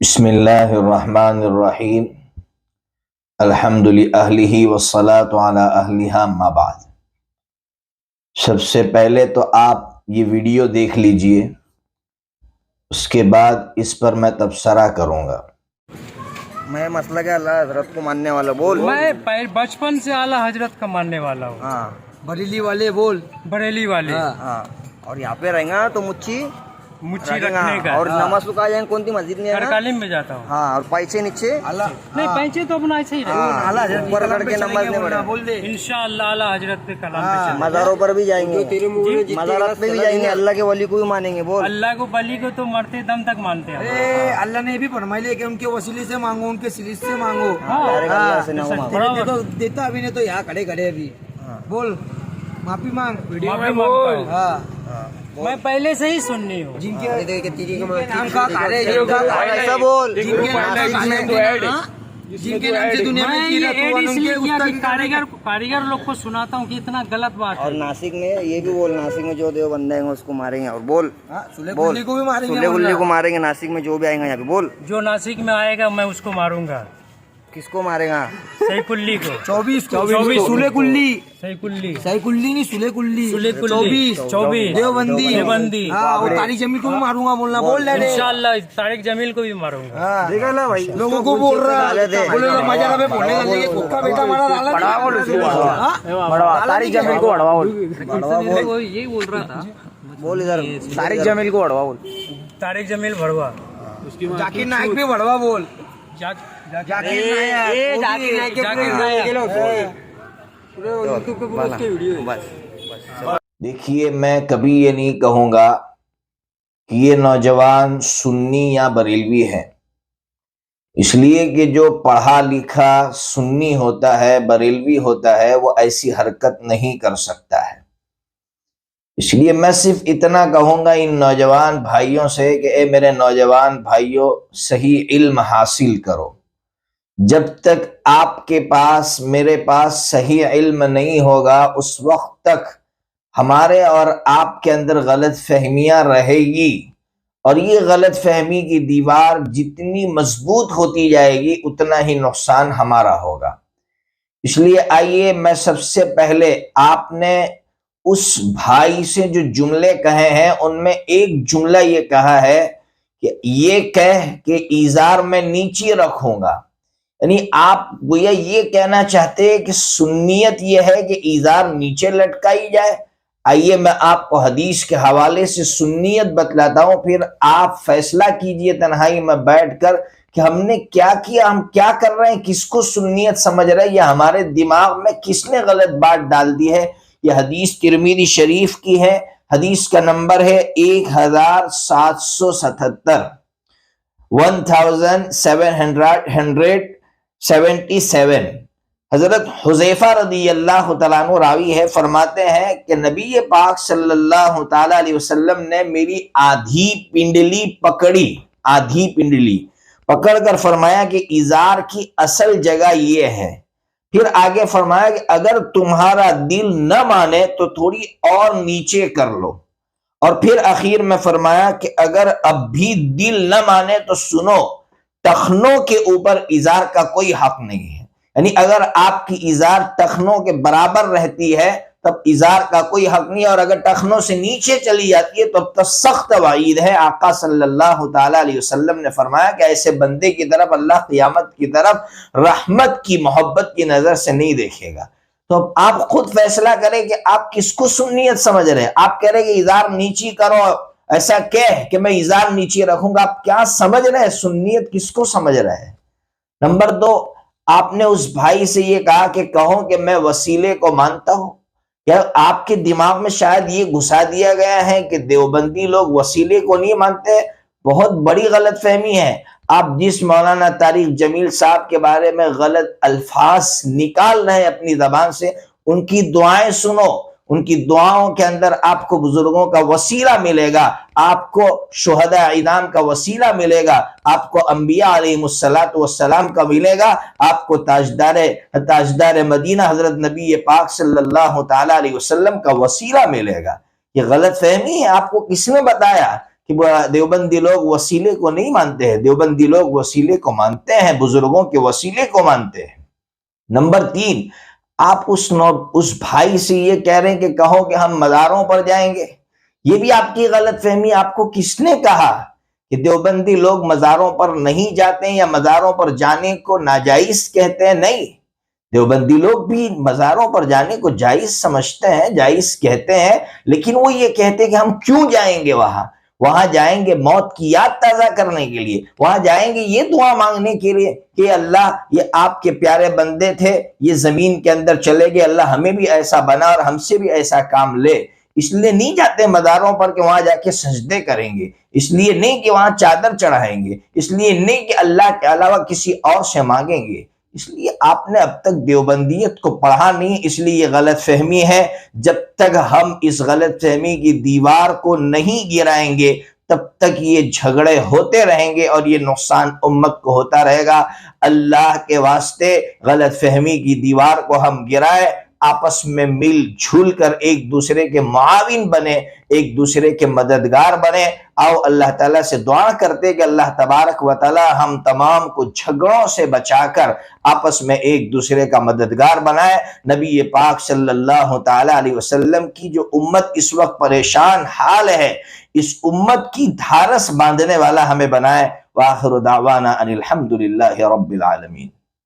بسم اللہ الرحمن الرحیم الحمد للہ والصلاۃ علی اہلہا ما بعد۔ سب سے پہلے تو آپ یہ ویڈیو دیکھ لیجئے، اس کے بعد اس پر میں تبصرہ کروں گا۔ میں مسلک اعلیٰ حضرت کو ماننے والا بول۔ میں بچپن سے اعلیٰ حضرت کا ماننے والا ہوں۔ ہاں بریلی والے بول، بریلی والے ہاں، اور یہاں پہ رہیں گا تو مچھی رکھنے کا، اور نماز سکھا جائیں کون سی مسجد میں؟ کالم میں جاتا ہوں۔ ہاں، اور پیسے نیچے نہیں پینچے تو اپنا ایسے ہی رہے، اوپر کر کے نماز نہیں پڑھا۔ بول دے انشاءاللہ اعلیٰ حضرت کے کلام پہ چلیں۔ مزاروں پر بھی جائیں گے، مزارات پہ بھی جائیں گے، اللہ کے ولی کو بھی مانیں گے۔ بول اللہ کو بلی کو تو مرتے دم تک مانتے ہیں۔ اے اللہ نے بھی فرمائی لے کہ ان کے وسیلے سے مانگو، ان کے سلیس سے مانگو۔ ڈائریکٹ اللہ سے نہ مانگو۔ تیرے دیکھو دیتا ابھی نے تو یہاں کھڑے کھڑے ابھی بول معافی مانگ ویڈیو معافی مانگتا ہوں۔ ہاں میں پہلے سے ہی سننی ہوں۔ جن کے نام کا کھڑے جن کا ایسا بول، جن کے نام سے دنیا میں میں یہ ایڈ اس لیے کیا کہ کاریگر لوگ کو سناتا ہوں کہ اتنا غلط بات اور ہے۔ ناسک میں یہ بھی بول، ناسک میں جو دیوبند آئیں گے اس کو ماریں گے۔ اور بول سلے بول، گلی کو بھی ماریں سلے گلی کو ماریں گے، ناسک میں جو بھی آئیں گے یہاں پہ بول۔ جو ناسک میں آئے گا میں اس کو ماروں گا۔ کس کو مارے گا؟ سیف اللی کو۔ 24 سلے کلی سیف اللی، صحیح کلی نہیں سلے کلی سلے کلی، 24 دیوبندی۔ ہاں وہ تاری جمی کو بھی ماروں گا بولنا بول ڈیڈے انشاءاللہ طارق جمیل کو بھی ماروں گا۔ دیکھا نا بھائی، لوگوں کو بول رہا ہے بولے گا مزہ پہ بولنے لگے کہ خود کا بیٹا مارا طارق جمیل کو اڑوا بول، یہی بول رہا تھا، بول ادھر طارق جمیل کو اڑوا بول۔ طارق جمیل بھڑوا، ذاکر نائک بھی بڑھوا بول دیکھیے، میں کبھی یہ نہیں کہوں گا کہ یہ نوجوان سنی یا بریلوی ہے، اس لیے کہ جو پڑھا لکھا سنی ہوتا ہے، بریلوی ہوتا ہے، وہ ایسی حرکت نہیں کر سکتا ہے۔ اس لیے میں صرف اتنا کہوں گا ان نوجوان بھائیوں سے کہ اے میرے نوجوان بھائیوں، صحیح علم حاصل کرو۔ جب تک آپ کے پاس، میرے پاس صحیح علم نہیں ہوگا، اس وقت تک ہمارے اور آپ کے اندر غلط فہمیاں رہے گی، اور یہ غلط فہمی کی دیوار جتنی مضبوط ہوتی جائے گی اتنا ہی نقصان ہمارا ہوگا۔ اس لیے آئیے، میں سب سے پہلے، آپ نے اس بھائی سے جو جملے کہے ہیں ان میں ایک جملہ یہ کہا ہے کہ یہ کہہ کہ ایزار میں نیچے رکھوں گا، یعنی آپ گویا یہ کہنا چاہتے ہیں کہ سنیت یہ ہے کہ ایزار نیچے لٹکائی جائے۔ آئیے میں آپ کو حدیث کے حوالے سے سنیت بتلاتا ہوں، پھر آپ فیصلہ کیجئے تنہائی میں بیٹھ کر کہ ہم نے کیا کیا، ہم کیا کر رہے ہیں، کس کو سنیت سمجھ رہے ہیں، یا ہمارے دماغ میں کس نے غلط بات ڈال دی ہے۔ یہ حدیث ترمذی شریف کی ہے، حدیث کا نمبر ہے 1777، 1777۔ حضرت حذیفہ رضی اللہ تعالیٰ عنہ راوی ہے، فرماتے ہیں کہ نبی پاک صلی اللہ تعالیٰ علیہ وسلم نے میری آدھی پنڈلی پکڑ کر فرمایا کہ ازار کی اصل جگہ یہ ہے۔ پھر آگے فرمایا کہ اگر تمہارا دل نہ مانے تو تھوڑی اور نیچے کر لو، اور پھر اخیر میں فرمایا کہ اگر اب بھی دل نہ مانے تو سنو، ٹخنوں کے اوپر ازار کا کوئی حق نہیں ہے، یعنی اگر آپ کی ازار ٹخنوں کے برابر رہتی ہے تب ازار کا کوئی حق نہیں ہے، اور اگر ٹخنوں سے نیچے چلی جاتی ہے تو سخت وعید ہے۔ آقا صلی اللہ تعالیٰ علیہ وسلم نے فرمایا کہ ایسے بندے کی طرف اللہ قیامت کی طرف رحمت کی، محبت کی نظر سے نہیں دیکھے گا۔ تو اب آپ خود فیصلہ کریں کہ آپ کس کو سنیت سمجھ رہے ہیں۔ آپ کہہ رہے کہ ازار نیچی کرو، ایسا کہہ کہ میں ازار نیچے رکھوں گا، آپ کیا سمجھ رہے ہیں، سنیت کس کو سمجھ رہے ہیں؟ نمبر 2، آپ نے اس بھائی سے یہ کہا کہ کہو کہ میں وسیلے کو مانتا ہوں۔ کیا آپ کے دماغ میں شاید یہ گھسا دیا گیا ہے کہ دیوبندی لوگ وسیلے کو نہیں مانتے؟ بہت بڑی غلط فہمی ہے۔ آپ جس مولانا طارق جمیل صاحب کے بارے میں غلط الفاظ نکال رہے ہیں اپنی زبان سے، ان کی دعائیں سنو، ان کی دعاؤں کے اندر آپ کو بزرگوں کا وسیلہ ملے گا، آپ کو شہداء اعدام کا وسیلہ ملے گا، آپ کو انبیاء علیہ السلام کا ملے گا، آپ کو تاجدار مدینہ حضرت نبی پاک صلی اللہ تعالیٰ علیہ وسلم کا وسیلہ ملے گا۔ یہ غلط فہمی ہے۔ آپ کو کس نے بتایا کہ دیوبندی لوگ وسیلے کو نہیں مانتے ہیں، دیوبندی لوگ وسیلے کو مانتے ہیں، بزرگوں کے وسیلے کو مانتے ہیں۔ نمبر 3، آپ اس بھائی سے یہ کہہ رہے ہیں کہ کہو کہ ہم مزاروں پر جائیں گے، یہ بھی آپ کی غلط فہمی۔ آپ کو کس نے کہا کہ دیوبندی لوگ مزاروں پر نہیں جاتے ہیں یا مزاروں پر جانے کو ناجائز کہتے ہیں؟ نہیں، دیوبندی لوگ بھی مزاروں پر جانے کو جائز سمجھتے ہیں، جائز کہتے ہیں، لیکن وہ یہ کہتے ہیں کہ ہم کیوں جائیں گے وہاں جائیں گے موت کی یاد تازہ کرنے کے لیے، وہاں جائیں گے یہ دعا مانگنے کے لیے کہ اللہ یہ آپ کے پیارے بندے تھے، یہ زمین کے اندر چلے گئے، اللہ ہمیں بھی ایسا بنا اور ہم سے بھی ایسا کام لے۔ اس لیے نہیں جاتے مزاروں پر کہ وہاں جا کے سجدے کریں گے، اس لیے نہیں کہ وہاں چادر چڑھائیں گے، اس لیے نہیں کہ اللہ کے علاوہ کسی اور سے مانگیں گے۔ اس لیے آپ نے اب تک دیوبندیت کو پڑھا نہیں، اس لیے یہ غلط فہمی ہے۔ جب تک ہم اس غلط فہمی کی دیوار کو نہیں گرائیں گے تب تک یہ جھگڑے ہوتے رہیں گے اور یہ نقصان امت کو ہوتا رہے گا۔ اللہ کے واسطے غلط فہمی کی دیوار کو ہم گرائے، آپس میں مل جھول کر ایک دوسرے کے معاون بنے، ایک دوسرے کے مددگار بنے۔ آؤ اللہ تعالیٰ سے دعا کرتے کہ اللہ تبارک و تعالیٰ ہم تمام کو جھگڑوں سے بچا کر آپس میں ایک دوسرے کا مددگار بنائے۔ نبی پاک صلی اللہ تعالیٰ علیہ وسلم کی جو امت اس وقت پریشان حال ہے، اس امت کی دھارس باندھنے والا ہمیں بنائے۔ وآخر دعوانا ان الحمد للہ رب العالمین۔